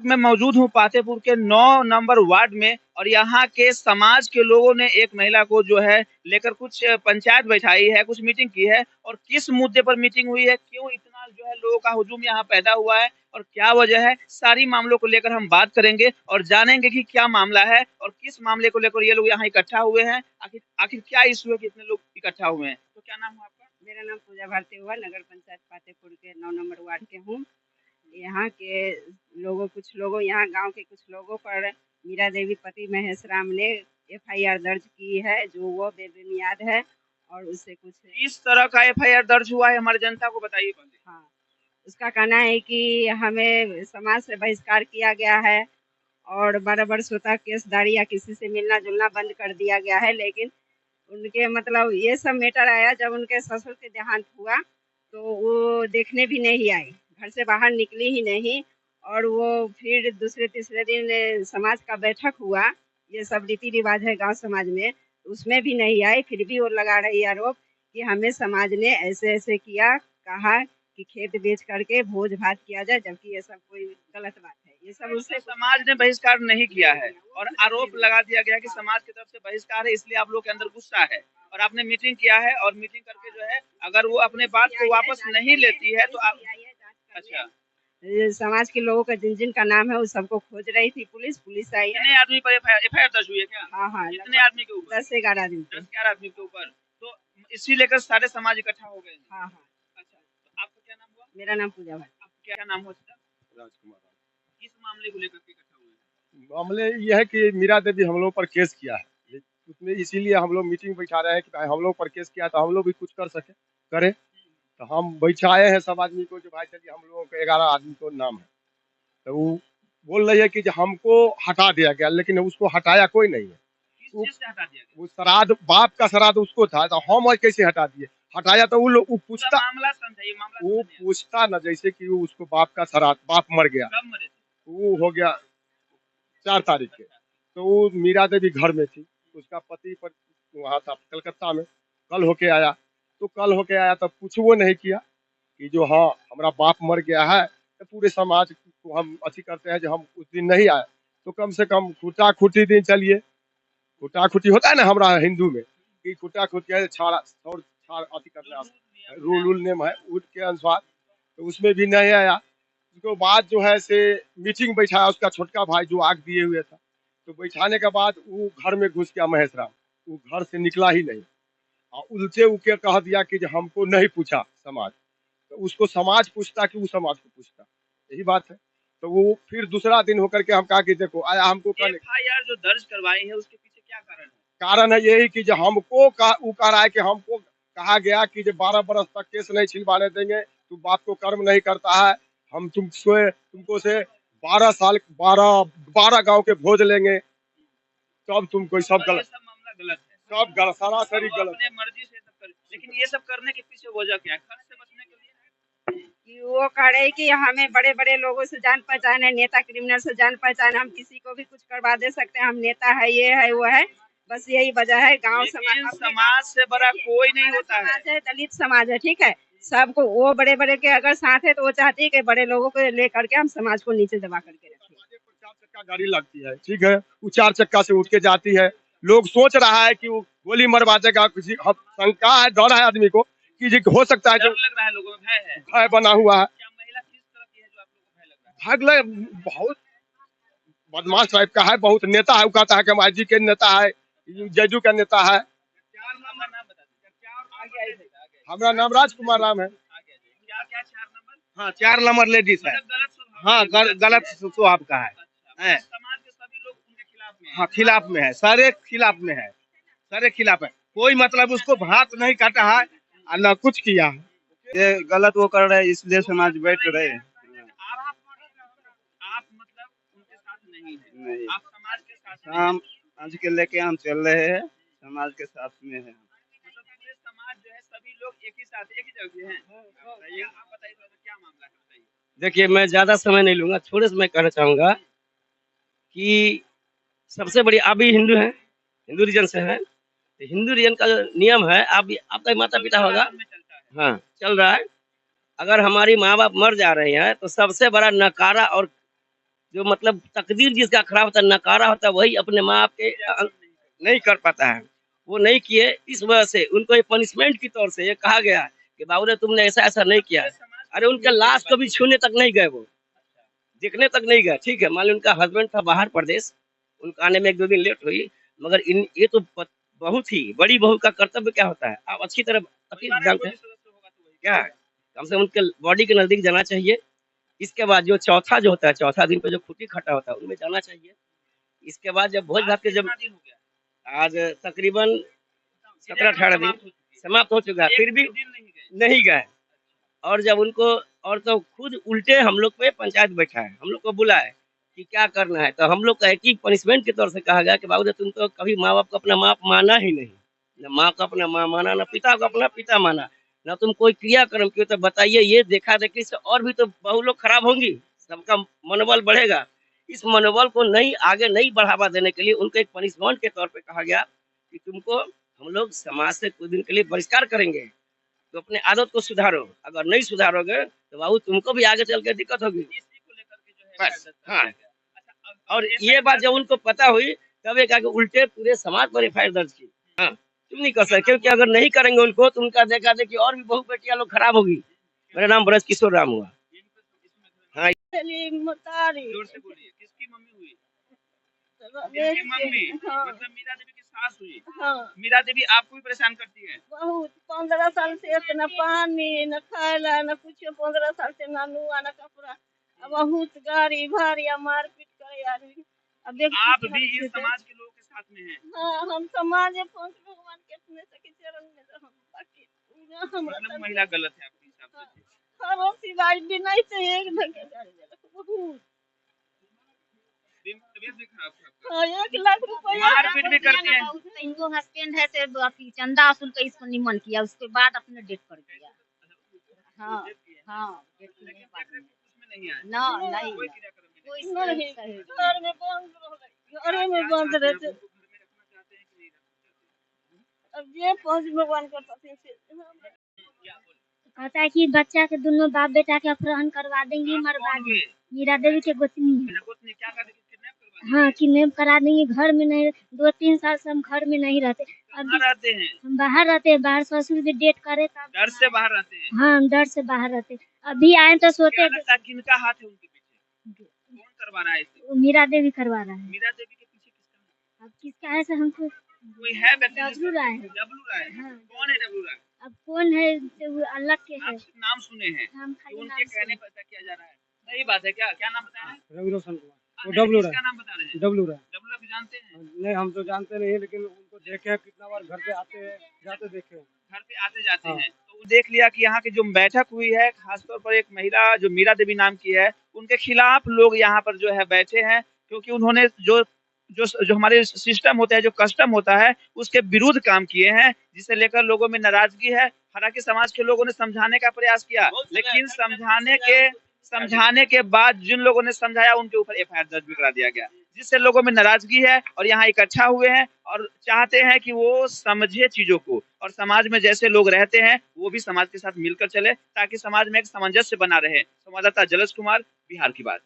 मैं मौजूद हूँ पातेपुर के 9 नंबर वार्ड में और यहाँ के समाज के लोगों ने एक महिला को जो है लेकर कुछ पंचायत बैठाई है, कुछ मीटिंग की है और किस मुद्दे पर मीटिंग हुई है, क्यों इतना जो है लोगों का हुजूम यहाँ पैदा हुआ है और क्या वजह है, सारी मामलों को लेकर हम बात करेंगे और जानेंगे कि क्या मामला है और किस मामले को लेकर ये लोग यहाँ इकट्ठा हुए हैं। आखिर आखिर क्या इशू है कि इतने लोग इकट्ठा हुए हैं। तो क्या नाम है आपका? मेरा नाम पूजा भारती हुआ, नगर पंचायत पातेपुर के 9 नंबर वार्ड के हूँ। यहाँ के कुछ लोगों यहाँ गांव के कुछ लोगों पर मीरा देवी पति महेश राम ने एफआईआर दर्ज की है, जो वो बेबुनियाद है और उससे कुछ इस तरह का एफआईआर दर्ज हुआ है, हमारे जनता को बताइए पहले। हाँ, उसका कहना है कि हमें समाज से बहिष्कार किया गया है और बड़े वर्षों तक केसदारी या किसी से मिलना जुलना बंद कर दिया गया है। लेकिन उनके मतलब ये सब मैटर आया जब उनके ससुर के देहांत हुआ तो वो देखने भी नहीं आई, घर से बाहर निकली ही नहीं। और वो फिर दूसरे तीसरे दिन समाज का बैठक हुआ, ये सब रीति रिवाज है गांव समाज में, उसमें भी नहीं आई। फिर भी वो लगा रही आरोप कि हमें समाज ने ऐसे ऐसे किया, कहा कि खेत बेच करके भोज भात किया जाए, जबकि ये सब कोई गलत बात है। ये सब उससे समाज ने बहिष्कार नहीं किया है और आरोप लगा दिया गया कि समाज की तरफ से बहिष्कार है, इसलिए आप लोग के अंदर गुस्सा है और आपने मीटिंग किया है और मीटिंग करके जो है अगर वो अपने बात को वापस नहीं लेती है तो आप अच्छा समाज के लोगों का जिन जिन का नाम है उस सबको खोज रही थी पुलिस आई है। कितने आदमी पर एफआईआर दर्ज हुई है क्या? हाँ हाँ, कितने आदमी के ऊपर? 10-11 आदमी 10-11 आदमी के ऊपर। तो इसी लेकर सारे समाज इकट्ठा हो गए। हाँ हाँ। अच्छा, तो आपका क्या नाम हुआ? मेरा नाम पूजा भाई। आपका क्या नाम हुआ? राजकुमार। किस मामले को लेकर इकट्ठा हुए? मामले ये है कि मीरा देवी हम लोग पर केस किया है, उसमें इसीलिए हम लोग मीटिंग बैठा रहे हैं कि भाई हम लोग पर केस किया तो हम लोग भी कुछ कर सके करें। तो हम बैठाए हैं सब आदमी को, जो भाई चलिए हम लोगों को 11 आदमी को नाम है, तो वो बोल रही है कि जो हमको हटा दिया गया, लेकिन उसको हटाया कोई नहीं है। किस चीज से हटा दिया गया? वो श्राद्ध, बाप का श्राद्ध उसको था, तो हम और कैसे हटा दिए? हटाया तो वो लोग वो पूछता, मामला समझाइए, मामला वो पूछता ना, जैसे कि वो उसको बाप का श्राद्ध, बाप मर गया, कब मरे थे? वो हो गया 4 तारीख के, तो वो मीरा देवी घर में थी, उसका पति पर वहाँ था कलकत्ता में, कल होके आया। तो कल होके आया तो पूछो नहीं किया कि जो हाँ हमारा बाप मर गया है, तो पूरे समाज को हम अच्छी करते हैं जो हम उस दिन नहीं आए, तो कम से कम खुटा खुटी दिन चलिए, खुटा खुटी होता है ना हमारा हिंदू में कि खुटा खुटी छाड़ा और छाड़ अति करना रूल नेम है उठ के अनुसार, तो उसमें भी नहीं आया। उसके बाद जो है से मीटिंग बैठाया उसका छोटका भाई जो आग दिए हुए था, तो बैठाने के बाद वो घर में घुस गया महेश राम, वो घर से निकला ही नहीं और उल्टे उके कह दिया कि हमको नहीं पूछा समाज, तो उसको समाज पूछता कि वो समाज को पूछता, यही बात है। तो वो फिर दूसरा दिन होकर के हम कहा कि देखो आया हमको एफआईआर जो दर्ज करवाई है उसके पीछे क्या कारण है? कारण है यही कि जो हमको वो कह रहा है कि हमको कहा गया कि जो 12 बरस तक केस नहीं छिलवाने देंगे, तू बाप को कर्म नहीं करता है, हम तुमको से 12 साल 12 गांव के भोज लेंगे, तब तुमको सब गलत, सब मामला गलत है, सब गलत, सरासरी गलत। अपने मर्जी से सब कर, लेकिन ये सब करने के पीछे वजह क्या है? खर्च से बचने के लिए कि वो कह रहे कि हमें बड़े बड़े लोगों से जान पहचान है, नेता क्रिमिनल से जान पहचान, हम किसी को भी कुछ करवा दे सकते हैं, हम नेता है, ये है वो है, बस यही वजह है। गांव समाज से बड़ा कोई नहीं होता है, दलित समाज है, ठीक है, सबको वो बड़े बड़े के अगर साथ है तो वो चाहती है कि बड़े लोगों को लेकर के हम समाज को नीचे दबा करके रखें। 4 चक्का गाड़ी लगती है, ठीक है, वो 4 चक्का से उठ के जाती है, लोग सोच रहा है कि वो गोली मरवा देगा, किसी शंका है, डर है आदमी को कि हो सकता है, जो लग रहा है लोगों में भय बना हुआ है। क्या महिला किस तरह की है जो आप लोगों को भय लग रहा है? बहुत बदमाश टाइप का है, बहुत नेता है, वो कहता है कि हमारे जी के नेता है, जदयू का नेता है। हमारा नाम राजकुमार राम है। हाँ 4 नंबर लेडीज है। हाँ गलत स्वभाव का है। समाज के सभी लोग उनके खिलाफ में, हाँ खिलाफ में है, सारे खिलाफ में है, सारे खिलाफ है, कोई मतलब उसको भात नहीं काटा है और न कुछ किया है, ये गलत वो कर रहे हैं इसलिए समाज बैठ रहे हैं। आप मतलब उनके साथ नहीं है, नहीं, आप समाज के साथ हम आज के लेके हम चल रहे हैं, समाज के साथ में है। मतलब पूरे समाज जो है सभी लोग एक ही साथ एक ही जगह हैं। आप बताइए क्या मामला है, बताइए। देखिए मैं ज्यादा समय नहीं लूंगा, थोड़े से मैं कहना चाहूंगा कि सबसे बड़ी आप भी हिंदू हैं, हिंदू रीजन से है, तो हिंदू रीजन का जो नियम है, आपका माता पिता होगा, हाँ चल रहा है, अगर हमारी माँ बाप मर जा रहे हैं तो सबसे बड़ा नकारा और जो मतलब तकदीर जिसका खराब होता है, नकारा होता है, वही अपने माँ बाप के नहीं कर पाता है। वो नहीं किए, इस वजह से उनको एक पनिशमेंट की तौर से ये कहा गया कि बाबू रे तुमने ऐसा ऐसा नहीं किया। अरे उनके लाश कभी छूने तक नहीं गए, वो देखने तक नहीं गए। ठीक है, मान लो उनका हस्बैंड था बाहर प्रदेश, उनका आने में 1-2 दिन लेट हुई, मगर इन ये तो बहुत ही बड़ी बहू का कर्तव्य क्या होता है, आप अच्छी तरह जानते हैं क्या है? कम से कम उनके बॉडी के नजदीक जाना चाहिए। इसके बाद जो चौथा जो होता है, चौथा दिन पे जो खूंटी खटा होता है उनमें जाना चाहिए। इसके बाद जब भोज भात के जब आज तकरीबन 17-18 दिन समाप्त हो चुका है, फिर भी नहीं गए। और जब उनको और तो खुद उल्टे हम लोग पे पंचायत बैठा है, हम लोग को बुलाए कि क्या करना है, तो हम लोग का एक ही पनिशमेंट के तौर से कहा गया कि बाबू तुम तो कभी माँ बाप को अपना माँ माना ही नहीं, न माँ को अपना माँ माना, न पिता को अपना पिता माना, न तुम कोई क्रियाक्रम किए, तो बताइए ये देखा देखी से और भी तो बहु लोग खराब होंगी, सबका मनोबल बढ़ेगा। इस मनोबल को नहीं आगे नहीं बढ़ावा देने के लिए उनको एक पनिशमेंट के तौर पे कहा गया कि तुमको हम लोग समाज से कुछ दिन के लिए बहिष्कार करेंगे, तो अपने आदत को सुधारो, अगर नहीं सुधारोगे तो बाबू तुमको भी आगे चल के दिक्कत होगी। बस हाँ, और ये बात जब उनको पता हुई तब एक आगे उल्टे पूरे समाज पर एफआईआर दर्ज की। हाँ, तुम नहीं कर सकते, क्योंकि अगर नहीं करेंगे उनको तो उनका देखा देखी और भी बहु बेटियां लोग खराब होगी। मेरा नाम ब्रज किशोर राम हुआ। हाँ, जोर से बोलिए, किसकी मम्मी हुई? इनकी मम्मी, मतलब मीरा देवी की सास हुई। हाँ, मीरा देवी आपको भी परेशान करती है? बहुत 15 साल से न पानी न खायला न कुछ, 15 साल से न नुआ न कपड़ा, अब बहुत गाड़ी भाड़ी मारपीट करे आदमी। अब देख आप भी इस समाज के लोगों के साथ में हैं? हाँ, हम समाज में पंच भगवान के अपने सके चरण में हम बाकी मतलब महिला गलत है आपके हिसाब से? हर सिवाय भी नहीं तो एक धके बहुत तबीयत भी खराब था? हाँ, 1 लाख रुपया मारपीट भी करती है? इनको हस्बैंड है से चंदा वसूल कर इसको निमन किया, उसके बाद अपने डेट कर दिया। हाँ हाँ, लेकिन उसमें नहीं आया? ना नहीं कोई क्रियाक्रम में कोई नहीं, सही घर में बंद रहे, घर में बंद रहे। घर में रखना चाहते हैं कि नहीं रखना चाहते? अब ये पंच भगवान का पति से कहता है कि बच्चा के दोनों बाप बेटा के अपहरण करवा देंगे, मरवा देंगे। मीरा देवी के गोतनी है। गोतनी क्या कर किडनैप करवा? हाँ, किडनैप करा देंगे। घर में नहीं, 2-3 साल से हम घर में नहीं रहते। कहाँ रहते हैं? हम बाहर रहते हैं, बाहर ससुर भी डेट करे तब। डर से बाहर रहते हैं? हाँ, हम डर से बाहर रहते। अभी आए तो सोते क्या लगता है किनका हाथ है उनके पीछे? कौन करवा रहा है इसे? मीरा देवी करवा रहा है। मीरा देवी के पीछे किसका? अब किसका है से हमको कोई है व्यक्ति? डब्लू राय है। डब्लू राय? हाँ। कौन है डब्लू राय? अब कौन है से वो अलग के है। आप नाम सुने हैं हम कि खाली उनके नाम कहने सुने। पर ऐसा किया जा रहा है? सही बात है क्या? क्या नाम बताया है? रवि रोशन कुमार, वो नहीं, डब्लू किसका राय। नाम बता रहे हैं? डब्लू राय। डब्लू राय को जानते हैं? नहीं, हम तो जानते नहीं, लेकिन उनको देखे हैं, कितना बार घर पे आते हैं जाते देखे हैं। घर पे आते जाते हाँ। हैं, तो देख लिया कि यहाँ की जो बैठक हुई है, खासतौर पर एक महिला जो मीरा देवी नाम की है, उनके खिलाफ लोग यहाँ पर जो है बैठे हैं, क्योंकि उन्होंने जो जो जो हमारे सिस्टम होता है, जो कस्टम होता है, उसके विरुद्ध काम किए हैं, जिसे लेकर लोगों में नाराजगी है। हालांकि समाज के लोगों ने समझाने का प्रयास किया, लेकिन समझाने के बाद जिन लोगों ने समझाया उनके ऊपर एफआईआर दर्ज भी करा दिया गया, जिससे लोगों में नाराजगी है और यहाँ इकट्ठा हुए हैं और चाहते हैं कि वो समझे चीजों को, और समाज में जैसे लोग रहते हैं वो भी समाज के साथ मिलकर चले, ताकि समाज में एक सामंजस्य बना रहे। संवाददाता जलज कुमार, बिहार की बात।